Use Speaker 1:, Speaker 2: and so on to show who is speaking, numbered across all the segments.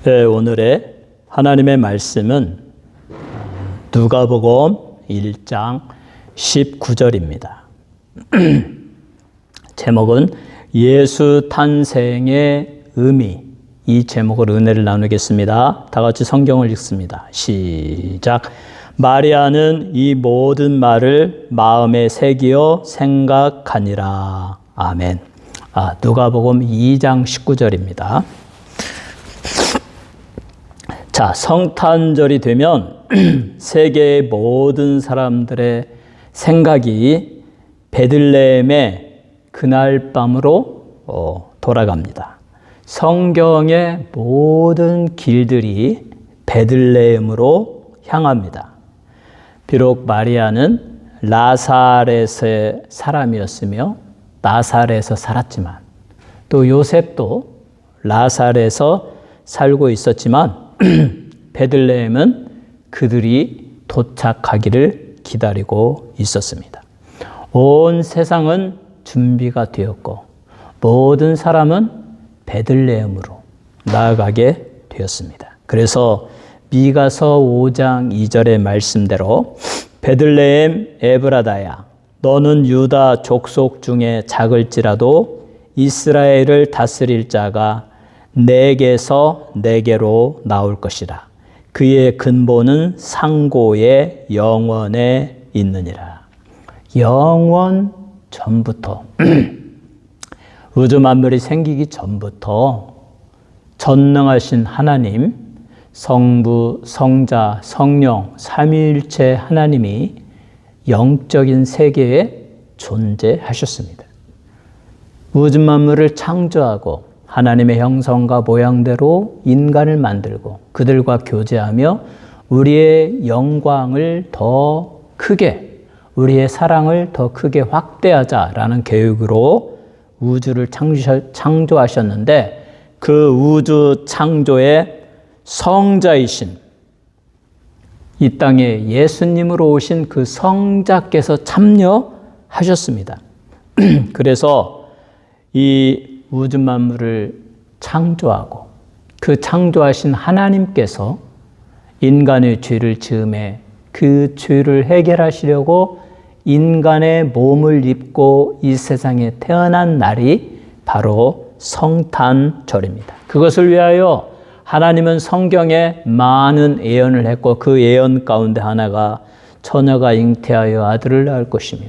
Speaker 1: 네, 오늘의 하나님의 말씀은 누가복음 1장 19절입니다. 제목은 예수 탄생의 의미, 이 제목으로 은혜를 나누겠습니다. 다 같이 성경을 읽습니다. 시작. 마리아는 이 모든 말을 마음에 새기어 생각하니라. 아멘. 누가복음 2장 19절입니다. 자, 성탄절이 되면 세계의 모든 사람들의 생각이 베들레헴의 그날 밤으로 돌아갑니다. 성경의 모든 길들이 베들레헴으로 향합니다. 비록 마리아는 나사렛의 사람이었으며 나사렛에서 살았지만, 또 요셉도 나사렛에서 살고 있었지만 베들레헴은 그들이 도착하기를 기다리고 있었습니다. 온 세상은 준비가 되었고 모든 사람은 베들레헴으로 나아가게 되었습니다. 그래서 미가서 5장 2절의 말씀대로 베들레헴 에브라다야, 너는 유다 족속 중에 작을지라도 이스라엘을 다스릴 자가 내게서 내게로 나올 것이라. 그의 근본은 상고의 영원에 있느니라. 영원 전부터 우주 만물이 생기기 전부터 전능하신 하나님, 성부, 성자, 성령, 삼위일체 하나님이 영적인 세계에 존재하셨습니다. 우주 만물을 창조하고 하나님의 형상과 모양대로 인간을 만들고 그들과 교제하며 우리의 영광을 더 크게, 우리의 사랑을 더 크게 확대하자라는 계획으로 우주를 창조하셨는데, 그 우주 창조의 성자이신, 이 땅에 예수님으로 오신 그 성자께서 참여하셨습니다. 그래서 이 우주 만물을 창조하고 그 창조하신 하나님께서 인간의 죄를 지음에 그 죄를 해결하시려고 인간의 몸을 입고 이 세상에 태어난 날이 바로 성탄절입니다. 그것을 위하여 하나님은 성경에 많은 예언을 했고, 그 예언 가운데 하나가 처녀가 잉태하여 아들을 낳을 것이며,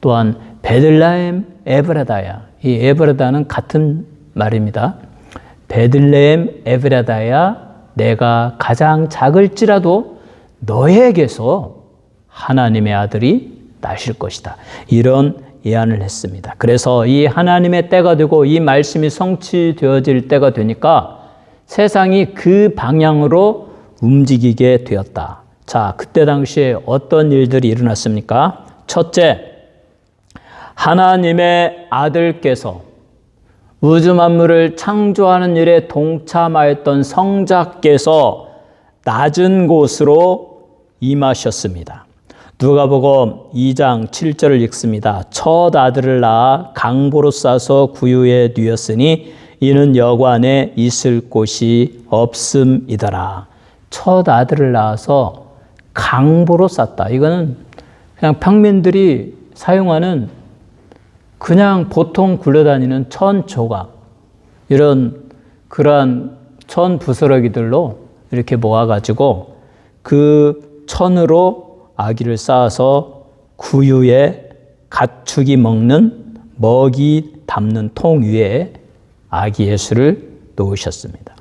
Speaker 1: 또한 베들레헴 에브라다야, 이 에브라다는 같은 말입니다. 베들레헴 에브라다야, 내가 가장 작을지라도 너에게서 하나님의 아들이 나실 것이다. 이런 예언을 했습니다. 그래서 이 하나님의 때가 되고 이 말씀이 성취되어질 때가 되니까 세상이 그 방향으로 움직이게 되었다. 자, 그때 당시에 어떤 일들이 일어났습니까? 첫째, 하나님의 아들께서 우주 만물을 창조하는 일에 동참하였던 성자께서 낮은 곳으로 임하셨습니다. 누가복음 2장 7절을 읽습니다. 첫 아들을 낳아 강보로 싸서 구유에 뉘었으니 이는 여관에 있을 곳이 없음이더라. 첫 아들을 낳아서 강보로 쌌다. 이거는 그냥 평민들이 사용하는 그냥 보통 굴러다니는 천 조각, 그러한 천 부스러기들로 이렇게 모아가지고 그 천으로 아기를 쌓아서 구유에 가축이 먹는 먹이 담는 통 위에 아기 예수를 놓으셨습니다.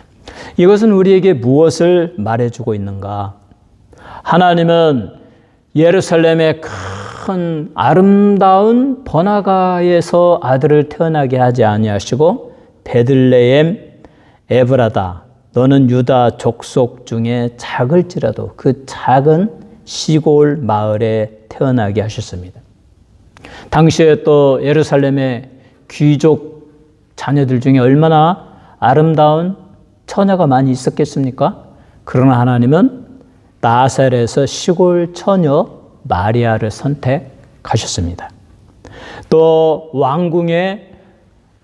Speaker 1: 이것은 우리에게 무엇을 말해주고 있는가? 하나님은 예루살렘의 큰 아름다운 번화가에서 아들을 태어나게 하지 아니하시고 베들레헴 에브라다, 너는 유다 족속 중에 작을지라도 그 작은 시골 마을에 태어나게 하셨습니다. 당시에 또 예루살렘의 귀족 자녀들 중에 얼마나 아름다운 처녀가 많이 있었겠습니까? 그러나 하나님은 나사렛에서 시골 처녀 마리아를 선택하셨습니다. 또 왕궁에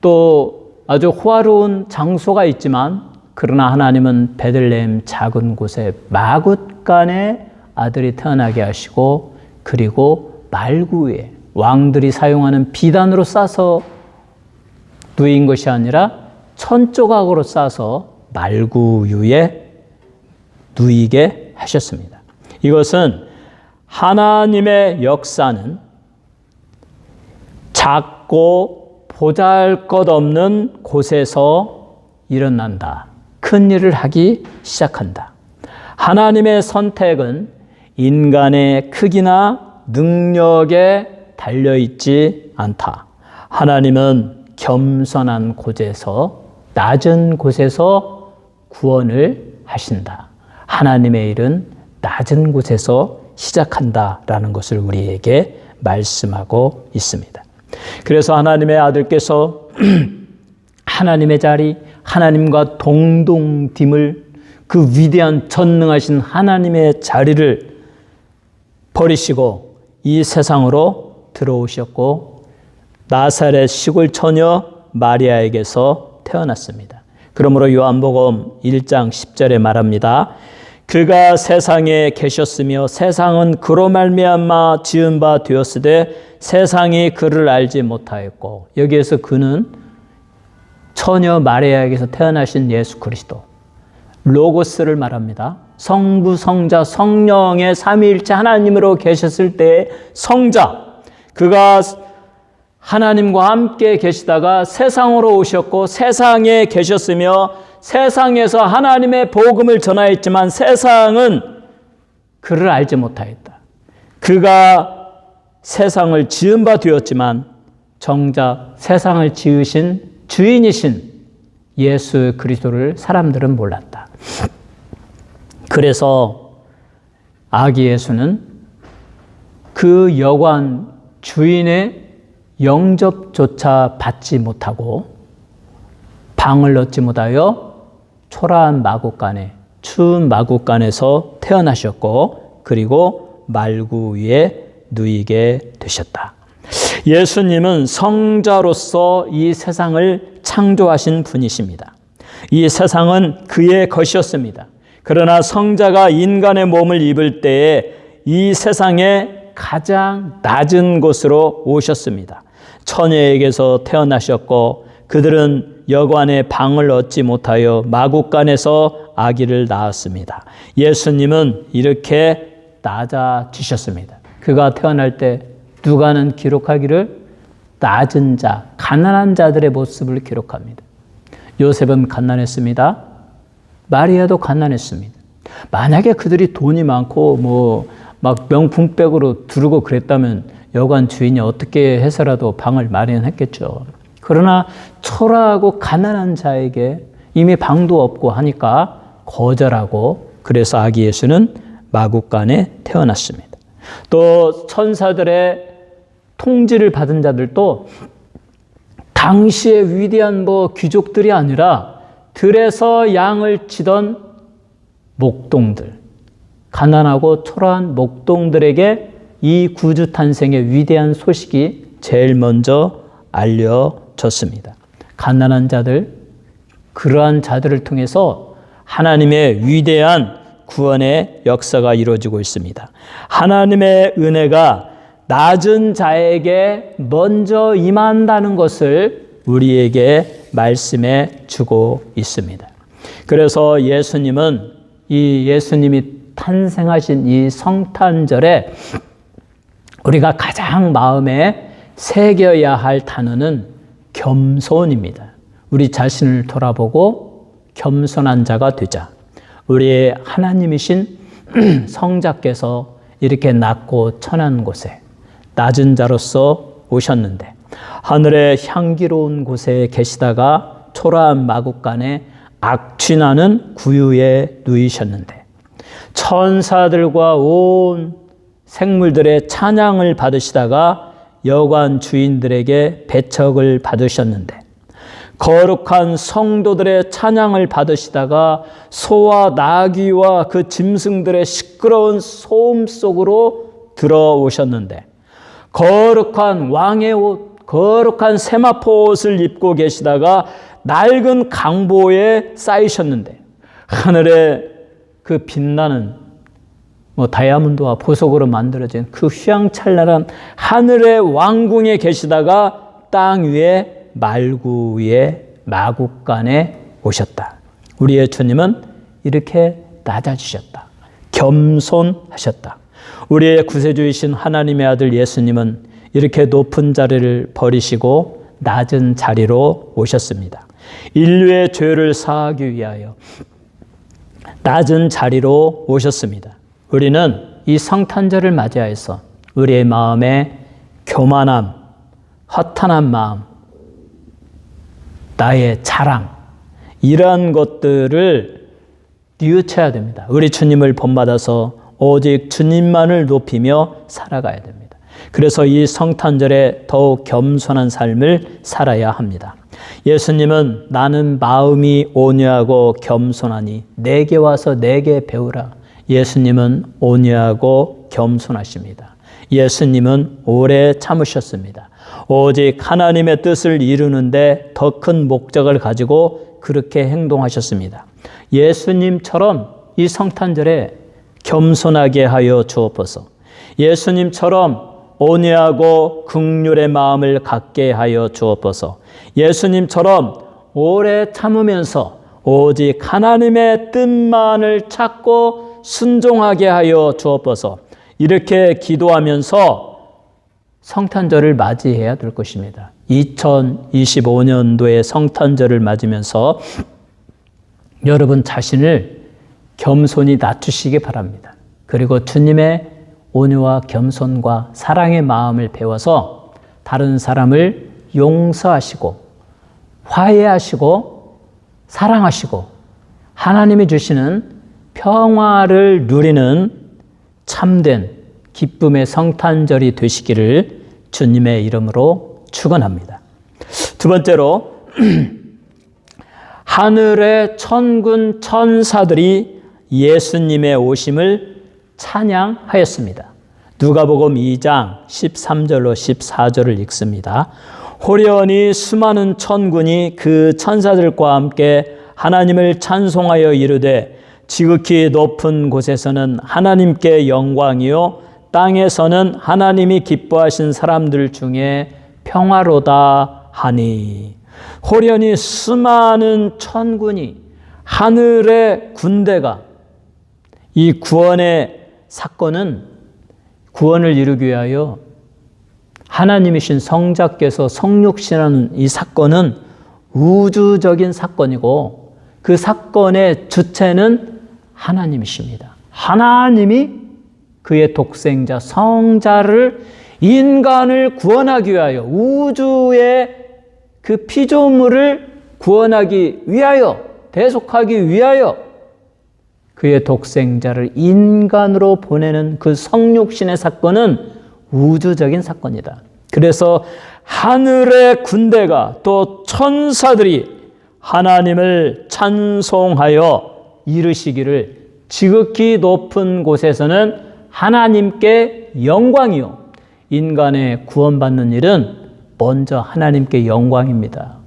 Speaker 1: 또 아주 호화로운 장소가 있지만 그러나 하나님은 베들레헴 작은 곳에 마굿간에 아들이 태어나게 하시고, 그리고 말구 위에 왕들이 사용하는 비단으로 싸서 누인 것이 아니라 천조각으로 싸서 말구 위에 누이게 하셨습니다. 이것은 하나님의 역사는 작고 보잘것없는 곳에서 일어난다. 큰 일을 하기 시작한다. 하나님의 선택은 인간의 크기나 능력에 달려있지 않다. 하나님은 겸손한 곳에서, 낮은 곳에서 구원을 하신다. 하나님의 일은 낮은 곳에서 시작한다라는 것을 우리에게 말씀하고 있습니다. 그래서 하나님의 아들께서 하나님의 자리, 하나님과 동동됨을, 그 위대한 전능하신 하나님의 자리를 버리시고 이 세상으로 들어오셨고, 나사렛 시골 처녀 마리아에게서 태어났습니다. 그러므로 요한복음 1장 10절에 말합니다. 그가 세상에 계셨으며 세상은 그로 말미암아 지은 바 되었으되 세상이 그를 알지 못하였고, 여기에서 그는 처녀 마리아에게서 태어나신 예수 그리스도, 로고스를 말합니다. 성부, 성자, 성령의 삼위일체 하나님으로 계셨을 때의 성자, 그가 하나님과 함께 계시다가 세상으로 오셨고 세상에 계셨으며 세상에서 하나님의 복음을 전하였지만 세상은 그를 알지 못하였다. 그가 세상을 지은 바 되었지만 정작 세상을 지으신 주인이신 예수 그리스도를 사람들은 몰랐다. 그래서 아기 예수는 그 여관 주인의 영접조차 받지 못하고 방을 얻지 못하여 초라한 마구간에, 추운 마구간에서 태어나셨고, 그리고 말구 위에 누이게 되셨다. 예수님은 성자로서 이 세상을 창조하신 분이십니다. 이 세상은 그의 것이었습니다. 그러나 성자가 인간의 몸을 입을 때에 이 세상에 가장 낮은 곳으로 오셨습니다. 처녀에게서 태어나셨고 그들은 여관의 방을 얻지 못하여 마구간에서 아기를 낳았습니다. 예수님은 이렇게 낮아지셨습니다. 그가 태어날 때 누가는 기록하기를 낮은 자, 가난한 자들의 모습을 기록합니다. 요셉은 가난했습니다. 마리아도 가난했습니다. 만약에 그들이 돈이 많고 막 명품백으로 두르고 그랬다면 여관 주인이 어떻게 해서라도 방을 마련했겠죠. 그러나 초라하고 가난한 자에게 이미 방도 없고 하니까 거절하고, 그래서 아기 예수는 마구간에 태어났습니다. 또 천사들의 통지를 받은 자들도 당시의 위대한 귀족들이 아니라 들에서 양을 치던 목동들, 가난하고 초라한 목동들에게 이 구주 탄생의 위대한 소식이 제일 먼저 알려졌습니다. 가난한 자들, 그러한 자들을 통해서 하나님의 위대한 구원의 역사가 이루어지고 있습니다. 하나님의 은혜가 낮은 자에게 먼저 임한다는 것을 우리에게 말씀해 주고 있습니다. 그래서 예수님이 탄생하신 이 성탄절에 우리가 가장 마음에 새겨야 할 단어는 겸손입니다. 우리 자신을 돌아보고 겸손한 자가 되자. 우리의 하나님이신 성자께서 이렇게 낮고 천한 곳에 낮은 자로서 오셨는데, 하늘의 향기로운 곳에 계시다가 초라한 마구간에 악취나는 구유에 누이셨는데, 천사들과 온 생물들의 찬양을 받으시다가 여관 주인들에게 배척을 받으셨는데, 거룩한 성도들의 찬양을 받으시다가 소와 나귀와 그 짐승들의 시끄러운 소음 속으로 들어오셨는데, 거룩한 왕의 옷, 거룩한 세마포 옷을 입고 계시다가 낡은 강보에 쌓이셨는데 하늘에 그 빛나는 다이아몬드와 보석으로 만들어진 그 휘황찬란한 하늘의 왕궁에 계시다가 땅 위에 말구의 마국간에 오셨다. 우리의 주님은 이렇게 낮아지셨다. 겸손하셨다. 우리의 구세주이신 하나님의 아들 예수님은 이렇게 높은 자리를 버리시고 낮은 자리로 오셨습니다. 인류의 죄를 사하기 위하여 낮은 자리로 오셨습니다. 우리는 이 성탄절을 맞이하여서 우리의 마음에 교만함, 허탄한 마음, 나의 자랑, 이러한 것들을 뉘우쳐야 됩니다. 우리 주님을 본받아서 오직 주님만을 높이며 살아가야 됩니다. 그래서 이 성탄절에 더욱 겸손한 삶을 살아야 합니다. 예수님은 나는 마음이 온유하고 겸손하니 내게 와서 내게 배우라. 예수님은 온유하고 겸손하십니다. 예수님은 오래 참으셨습니다. 오직 하나님의 뜻을 이루는데 더 큰 목적을 가지고 그렇게 행동하셨습니다. 예수님처럼 이 성탄절에 겸손하게 하여 주옵소서. 예수님처럼 온유하고 긍휼의 마음을 갖게 하여 주옵소서. 예수님처럼 오래 참으면서 오직 하나님의 뜻만을 찾고 순종하게 하여 주옵소서. 이렇게 기도하면서 성탄절을 맞이해야 될 것입니다. 2025년도의 성탄절을 맞으면서 여러분 자신을 겸손히 낮추시기 바랍니다. 그리고 주님의 온유와 겸손과 사랑의 마음을 배워서 다른 사람을 용서하시고 화해하시고 사랑하시고 하나님이 주시는 평화를 누리는 참된 기쁨의 성탄절이 되시기를 주님의 이름으로 축원합니다. 두 번째로 하늘의 천군 천사들이 예수님의 오심을 찬양하였습니다. 누가복음 2장 13절로 14절을 읽습니다. 호련히 수많은 천군이 그 천사들과 함께 하나님을 찬송하여 이르되 지극히 높은 곳에서는 하나님께 영광이요 땅에서는 하나님이 기뻐하신 사람들 중에 평화로다 하니. 호련히 수많은 천군이, 하늘의 군대가, 이 구원의 사건은 구원을 이루기 위하여 하나님이신 성자께서 성육신하는 이 사건은 우주적인 사건이고 그 사건의 주체는 하나님이십니다. 하나님이 그의 독생자 성자를 인간을 구원하기 위하여 우주의 그 피조물을 구원하기 위하여 대속하기 위하여 그의 독생자를 인간으로 보내는 그 성육신의 사건은 우주적인 사건이다. 그래서 하늘의 군대가 또 천사들이 하나님을 찬송하여 이르시기를 지극히 높은 곳에서는 하나님께 영광이요 인간의 구원받는 일은 먼저 하나님께 영광입니다.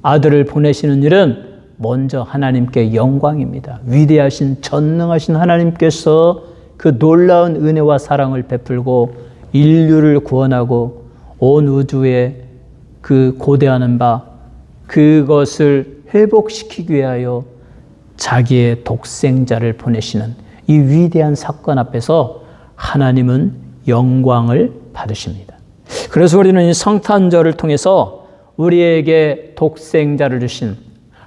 Speaker 1: 아들을 보내시는 일은 먼저 하나님께 영광입니다. 위대하신 전능하신 하나님께서 그 놀라운 은혜와 사랑을 베풀고 인류를 구원하고 온 우주에 그 고대하는 바 그것을 회복시키기 위하여 자기의 독생자를 보내시는 이 위대한 사건 앞에서 하나님은 영광을 받으십니다. 그래서 우리는 이 성탄절을 통해서 우리에게 독생자를 주신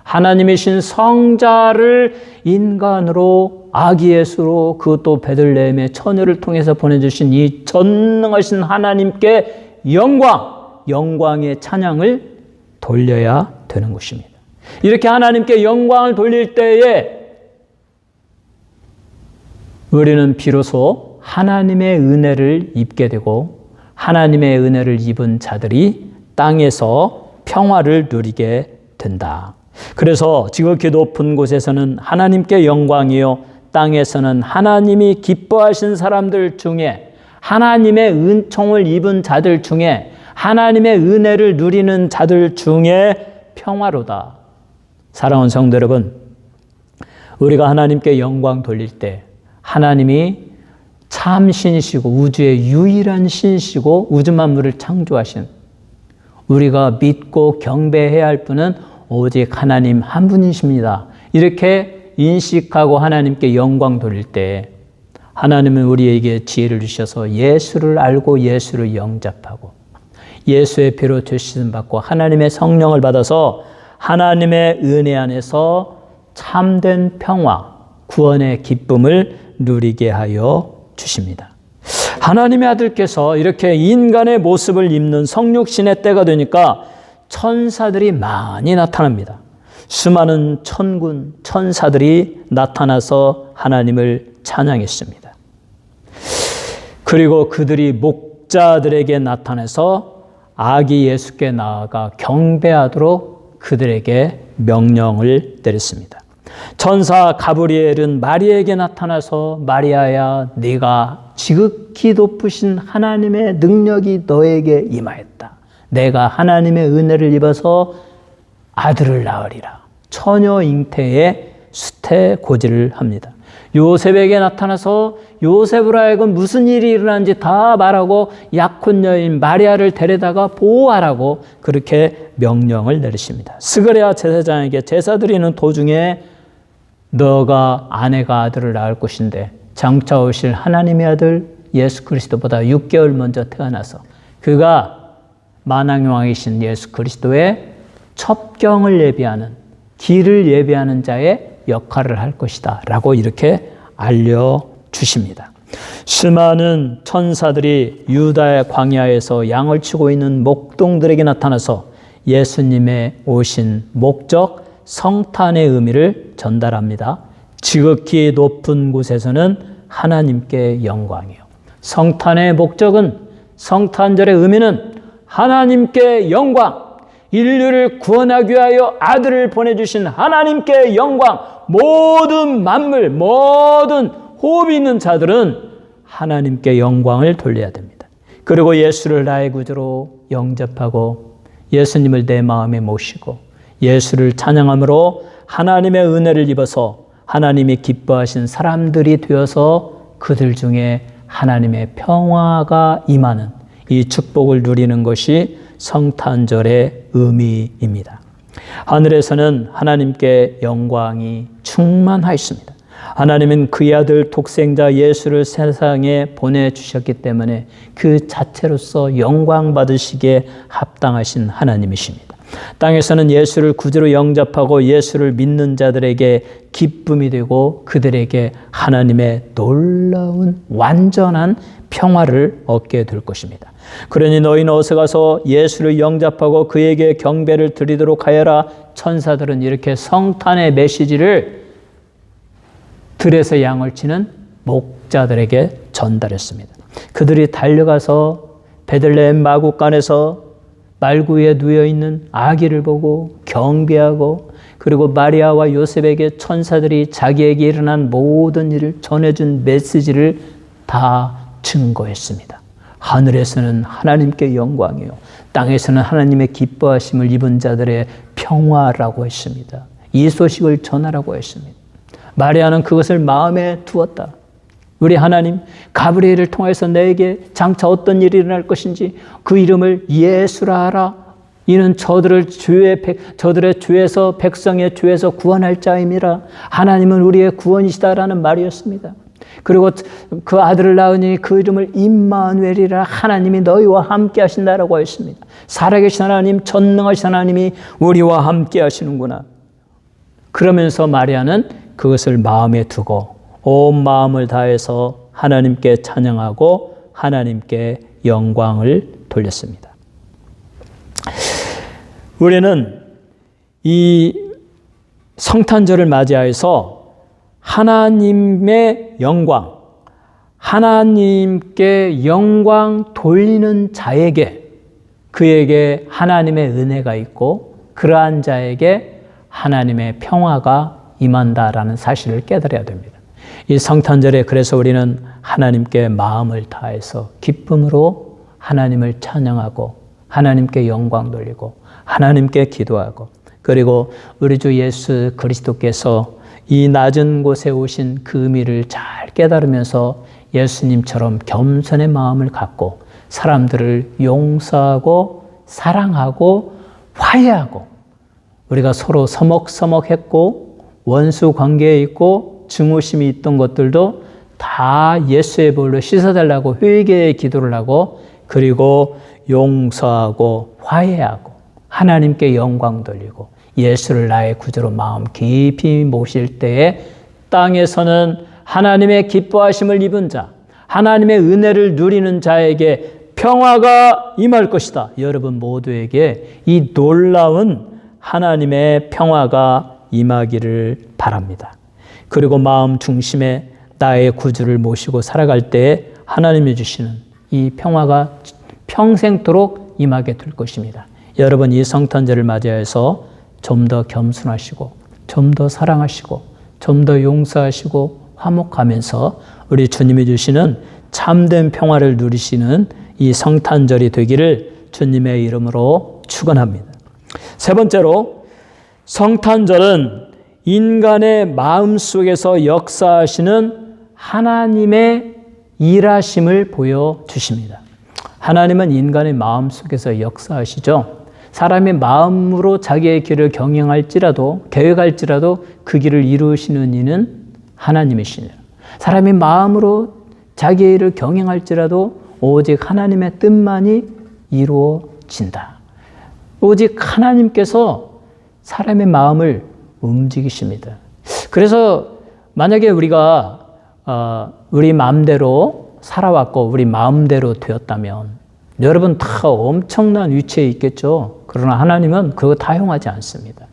Speaker 1: 하나님이신 성자를 인간으로 아기 예수로 그것도 베들레헴의 처녀를 통해서 보내주신 이 전능하신 하나님께 영광의 찬양을 돌려야 되는 것입니다. 이렇게 하나님께 영광을 돌릴 때에 우리는 비로소 하나님의 은혜를 입게 되고 하나님의 은혜를 입은 자들이 땅에서 평화를 누리게 된다. 그래서 지극히 높은 곳에서는 하나님께 영광이요 땅에서는 하나님이 기뻐하신 사람들 중에 하나님의 은총을 입은 자들 중에 하나님의 은혜를 누리는 자들 중에 평화로다. 사랑하는 성도 여러분, 우리가 하나님께 영광 돌릴 때 하나님이 참 신이시고 우주의 유일한 신이시고 우주 만물을 창조하신, 우리가 믿고 경배해야 할 분은 오직 하나님 한 분이십니다. 이렇게 인식하고 하나님께 영광 돌릴 때 하나님은 우리에게 지혜를 주셔서 예수를 알고 예수를 영접하고 예수의 피로 죄씻음 받고 하나님의 성령을 받아서 하나님의 은혜 안에서 참된 평화, 구원의 기쁨을 누리게 하여 주십니다. 하나님의 아들께서 이렇게 인간의 모습을 입는 성육신의 때가 되니까 천사들이 많이 나타납니다. 수많은 천군, 천사들이 나타나서 하나님을 찬양했습니다. 그리고 그들이 목자들에게 나타나서 아기 예수께 나아가 경배하도록 그들에게 명령을 내렸습니다. 천사 가브리엘은 마리아에게 나타나서 마리아야, 네가 지극히 높으신 하나님의 능력이 너에게 임하였다. 내가 하나님의 은혜를 입어서 아들을 낳으리라. 처녀 잉태의 수태고지를 합니다. 요셉에게 나타나서 요셉으로 하여금 무슨 일이 일어난지 다 말하고 약혼 여인 마리아를 데려다가 보호하라고 그렇게 명령을 내리십니다. 스가랴 제사장에게 제사 드리는 도중에 너가 아내가 아들을 낳을 것인데 장차 오실 하나님의 아들 예수 그리스도보다 6개월 먼저 태어나서 그가 만왕의 왕이신 예수 그리스도의 첩경을 예비하는, 길을 예비하는 자의 역할을 할 것이다 라고 이렇게 알려주십니다. 수많은 천사들이 유다의 광야에서 양을 치고 있는 목동들에게 나타나서 예수님의 오신 목적, 성탄의 의미를 전달합니다. 지극히 높은 곳에서는 하나님께 영광이요. 성탄의 목적은, 성탄절의 의미는 하나님께 영광, 인류를 구원하기 위하여 아들을 보내주신 하나님께 영광, 모든 만물, 모든 호흡이 있는 자들은 하나님께 영광을 돌려야 됩니다. 그리고 예수를 나의 구주로 영접하고 예수님을 내 마음에 모시고 예수를 찬양함으로 하나님의 은혜를 입어서 하나님이 기뻐하신 사람들이 되어서 그들 중에 하나님의 평화가 임하는 이 축복을 누리는 것이 성탄절의 의미입니다. 하늘에서는 하나님께 영광이 충만하였습니다. 하나님은 그의 아들 독생자 예수를 세상에 보내주셨기 때문에 그 자체로서 영광 받으시기에 합당하신 하나님이십니다. 땅에서는 예수를 구주로 영접하고 예수를 믿는 자들에게 기쁨이 되고 그들에게 하나님의 놀라운 완전한 평화를 얻게 될 것입니다. 그러니 너희는 어서 가서 예수를 영접하고 그에게 경배를 드리도록 하여라. 천사들은 이렇게 성탄의 메시지를 들에서 양을 치는 목자들에게 전달했습니다. 그들이 달려가서 베들레헴 마구간에서 말구에 누워있는 아기를 보고 경배하고 그리고 마리아와 요셉에게 천사들이 자기에게 일어난 모든 일을 전해준 메시지를 다 증거했습니다. 하늘에서는 하나님께 영광이요, 땅에서는 하나님의 기뻐하심을 입은 자들의 평화라고 했습니다. 이 소식을 전하라고 했습니다. 마리아는 그것을 마음에 두었다. 우리 하나님, 가브리엘을 통해서 내게 장차 어떤 일이 일어날 것인지 그 이름을 예수라 하라. 이는 저들의 죄에서, 백성의 죄에서 구원할 자임이라. 하나님은 우리의 구원이시다라는 말이었습니다. 그리고 그 아들을 낳으니 그 이름을 임마누엘이라. 하나님이 너희와 함께 하신다라고 했습니다. 살아계신 하나님, 전능하신 하나님이 우리와 함께 하시는구나. 그러면서 마리아는 그것을 마음에 두고 온 마음을 다해서 하나님께 찬양하고 하나님께 영광을 돌렸습니다. 우리는 이 성탄절을 맞이하여서 하나님의 영광, 하나님께 영광 돌리는 자에게, 그에게 하나님의 은혜가 있고 그러한 자에게 하나님의 평화가 임한다라는 사실을 깨달아야 됩니다. 이 성탄절에 그래서 우리는 하나님께 마음을 다해서 기쁨으로 하나님을 찬양하고 하나님께 영광 돌리고 하나님께 기도하고 그리고 우리 주 예수 그리스도께서 이 낮은 곳에 오신 그 의미를 잘 깨달으면서 예수님처럼 겸손의 마음을 갖고 사람들을 용서하고 사랑하고 화해하고 우리가 서로 서먹서먹했고 원수 관계에 있고 증오심이 있던 것들도 다 예수의 볼로 씻어달라고 회개의 기도를 하고 그리고 용서하고 화해하고 하나님께 영광 돌리고 예수를 나의 구주로 마음 깊이 모실 때에 땅에서는 하나님의 기뻐하심을 입은 자, 하나님의 은혜를 누리는 자에게 평화가 임할 것이다. 여러분 모두에게 이 놀라운 하나님의 평화가 임하기를 바랍니다. 그리고 마음 중심에 나의 구주를 모시고 살아갈 때에 하나님이 주시는 이 평화가 평생토록 임하게 될 것입니다. 여러분 이 성탄절을 맞이해서 좀 더 겸손하시고 좀 더 사랑하시고 좀 더 용서하시고 화목하면서 우리 주님이 주시는 참된 평화를 누리시는 이 성탄절이 되기를 주님의 이름으로 축원합니다. 세 번째로 성탄절은 인간의 마음속에서 역사하시는 하나님의 일하심을 보여주십니다. 하나님은 인간의 마음속에서 역사하시죠. 사람의 마음으로 자기의 길을 경영할지라도 계획할지라도 그 길을 이루시는 이는 하나님이시니라. 사람이 마음으로 자기의 일을 경영할지라도 오직 하나님의 뜻만이 이루어진다. 오직 하나님께서 사람의 마음을 움직이십니다. 그래서 만약에 우리가 우리 마음대로 살아왔고 우리 마음대로 되었다면 여러분 다 엄청난 위치에 있겠죠. 그러나 하나님은 그거 다 허용하지 않습니다.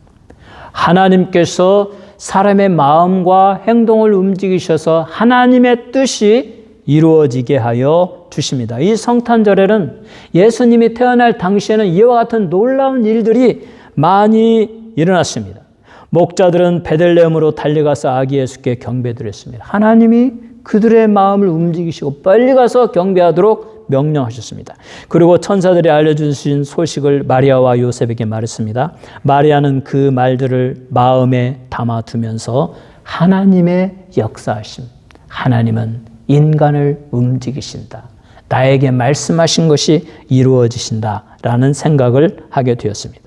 Speaker 1: 하나님께서 사람의 마음과 행동을 움직이셔서 하나님의 뜻이 이루어지게 하여 주십니다. 이 성탄절에는 예수님이 태어날 당시에는 이와 같은 놀라운 일들이 많이 일어났습니다. 목자들은 베들레헴으로 달려가서 아기 예수께 경배드렸습니다. 하나님이 그들의 마음을 움직이시고 빨리 가서 경배하도록 명령하셨습니다. 그리고 천사들이 알려주신 소식을 마리아와 요셉에게 말했습니다. 마리아는 그 말들을 마음에 담아두면서 하나님의 역사하심, 하나님은 인간을 움직이신다. 나에게 말씀하신 것이 이루어지신다라는 생각을 하게 되었습니다.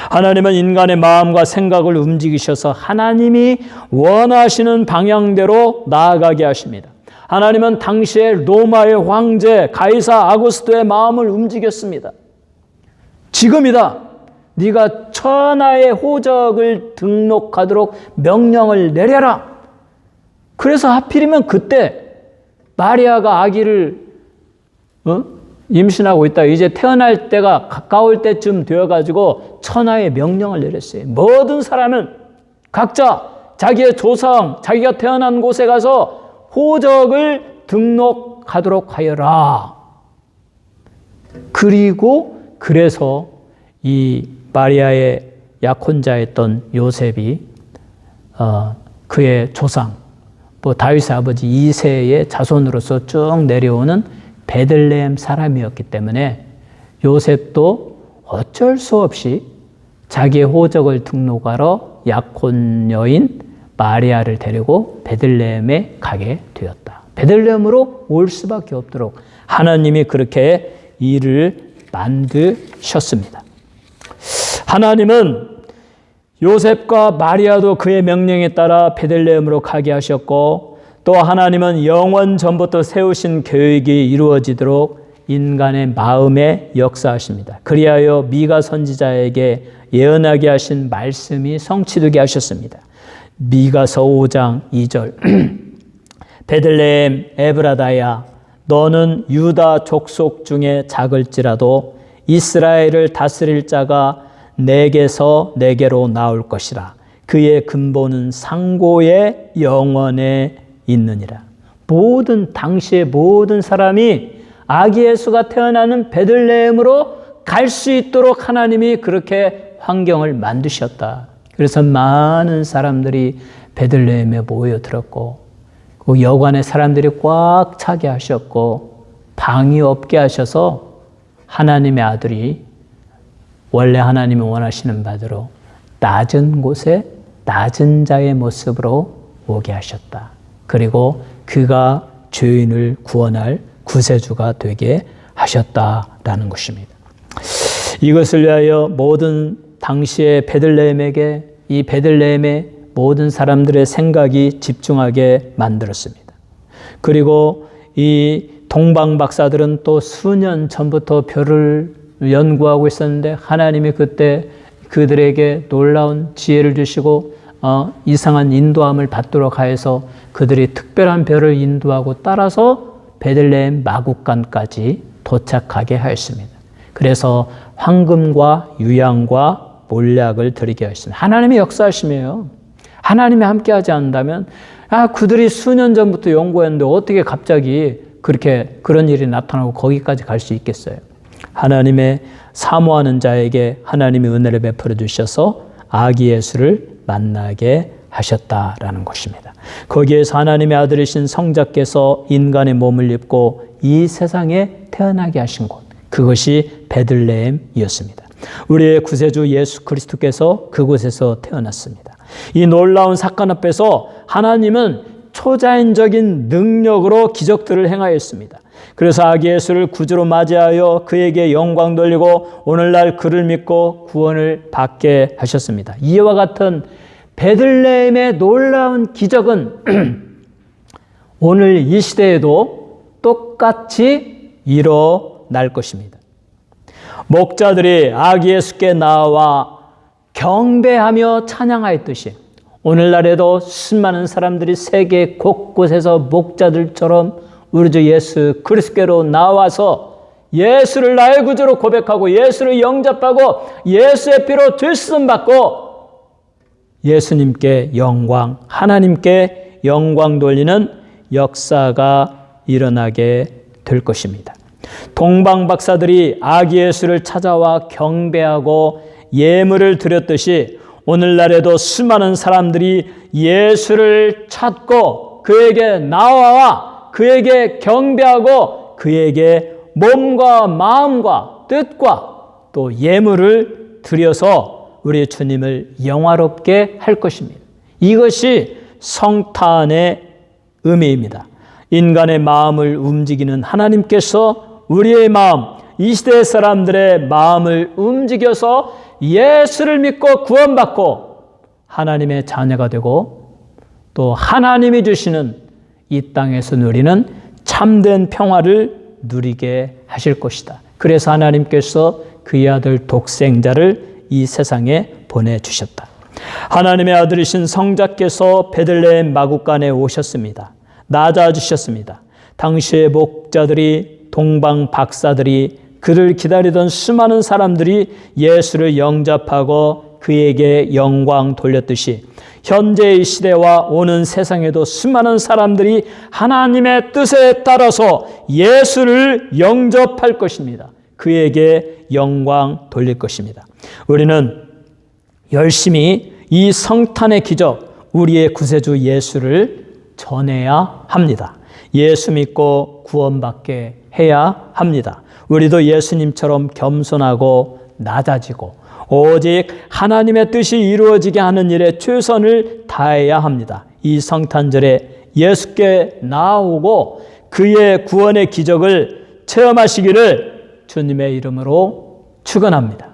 Speaker 1: 하나님은 인간의 마음과 생각을 움직이셔서 하나님이 원하시는 방향대로 나아가게 하십니다. 하나님은 당시에 로마의 황제 가이사 아구스토의 마음을 움직였습니다. 지금이다. 네가 천하의 호적을 등록하도록 명령을 내려라. 그래서 하필이면 그때 마리아가 아기를 임신하고 있다. 이제 태어날 때가 가까울 때쯤 되어가지고 천하의 명령을 내렸어요. 모든 사람은 각자 자기의 조상, 자기가 태어난 곳에 가서 호적을 등록하도록 하여라. 그래서 이 마리아의 약혼자였던 요셉이 그의 조상, 다윗의 아버지 이새의 자손으로서 쭉 내려오는 베들레헴 사람이었기 때문에 요셉도 어쩔 수 없이 자기의 호적을 등록하러 약혼 여인 마리아를 데리고 베들레헴에 가게 되었다. 베들레헴으로 올 수밖에 없도록 하나님이 그렇게 일을 만드셨습니다. 하나님은 요셉과 마리아도 그의 명령에 따라 베들레헴으로 가게 하셨고 또 하나님은 영원 전부터 세우신 계획이 이루어지도록 인간의 마음에 역사하십니다. 그리하여 미가 선지자에게 예언하게 하신 말씀이 성취되게 하셨습니다. 미가서 5장 2절 베들레헴 에브라다야 너는 유다 족속 중에 작을지라도 이스라엘을 다스릴 자가 내게서 내게로 나올 것이라. 그의 근본은 상고의 영원에 있느니라. 당시의 모든 사람이 아기 예수가 태어나는 베들레헴으로 갈 수 있도록 하나님이 그렇게 환경을 만드셨다. 그래서 많은 사람들이 베들레헴에 모여들었고 그 여관의 사람들이 꽉 차게 하셨고 방이 없게 하셔서 하나님의 아들이 원래 하나님이 원하시는 바대로 낮은 곳에 낮은 자의 모습으로 오게 하셨다. 그리고 그가 죄인을 구원할 구세주가 되게 하셨다라는 것입니다. 이것을 위하여 모든 당시의 베들레헴에게 이 베들레헴의 모든 사람들의 생각이 집중하게 만들었습니다. 그리고 이 동방 박사들은 또 수년 전부터 별을 연구하고 있었는데 하나님이 그때 그들에게 놀라운 지혜를 주시고 이상한 인도함을 받도록 하여서 그들이 특별한 별을 인도하고 따라서 베들레헴 마국간까지 도착하게 하였습니다. 그래서 황금과 유향과 몰약을 드리게 하였습니다. 하나님의 역사하심이에요. 하나님이 함께하지 않는다면 그들이 수년 전부터 연구했는데 어떻게 갑자기 그렇게 그런 일이 나타나고 거기까지 갈 수 있겠어요. 하나님의 사모하는 자에게 하나님이 은혜를 베풀어 주셔서 아기 예수를 만나게 하셨다라는 것입니다. 거기에서 하나님의 아들이신 성자께서 인간의 몸을 입고 이 세상에 태어나게 하신 곳, 그것이 베들레헴이었습니다. 우리의 구세주 예수 그리스도께서 그곳에서 태어났습니다. 이 놀라운 사건 앞에서 하나님은 초자연적인 능력으로 기적들을 행하였습니다. 그래서 아기 예수를 구주로 맞이하여 그에게 영광 돌리고 오늘날 그를 믿고 구원을 받게 하셨습니다. 이와 같은 베들레헴의 놀라운 기적은 오늘 이 시대에도 똑같이 일어날 것입니다. 목자들이 아기 예수께 나와 경배하며 찬양하였듯이 오늘날에도 수많은 사람들이 세계 곳곳에서 목자들처럼 우리 주 예수 그리스도께로 나와서 예수를 나의 구주로 고백하고 예수를 영접하고 예수의 피로 죄수름 받고 예수님께 영광, 하나님께 영광 돌리는 역사가 일어나게 될 것입니다. 동방 박사들이 아기 예수를 찾아와 경배하고 예물을 드렸듯이 오늘날에도 수많은 사람들이 예수를 찾고 그에게 나와 그에게 경배하고 그에게 몸과 마음과 뜻과 또 예물을 드려서 우리 주님을 영화롭게 할 것입니다. 이것이 성탄의 의미입니다. 인간의 마음을 움직이는 하나님께서 우리의 마음, 이 시대 사람들의 마음을 움직여서 예수를 믿고 구원받고 하나님의 자녀가 되고 또 하나님이 주시는 이 땅에서 누리는 참된 평화를 누리게 하실 것이다. 그래서 하나님께서 그의 아들 독생자를 이 세상에 보내주셨다. 하나님의 아들이신 성자께서 베들레헴 마국간에 오셨습니다. 낮아주셨습니다. 당시의 목자들이 동방 박사들이 그를 기다리던 수많은 사람들이 예수를 영접하고 그에게 영광 돌렸듯이 현재의 시대와 오는 세상에도 수많은 사람들이 하나님의 뜻에 따라서 예수를 영접할 것입니다. 그에게 영광 돌릴 것입니다. 우리는 열심히 이 성탄의 기적, 우리의 구세주 예수를 전해야 합니다. 예수 믿고 구원받게 해야 합니다. 우리도 예수님처럼 겸손하고 낮아지고 오직 하나님의 뜻이 이루어지게 하는 일에 최선을 다해야 합니다. 이 성탄절에 예수께 나아오고 그의 구원의 기적을 체험하시기를 주님의 이름으로 축원합니다.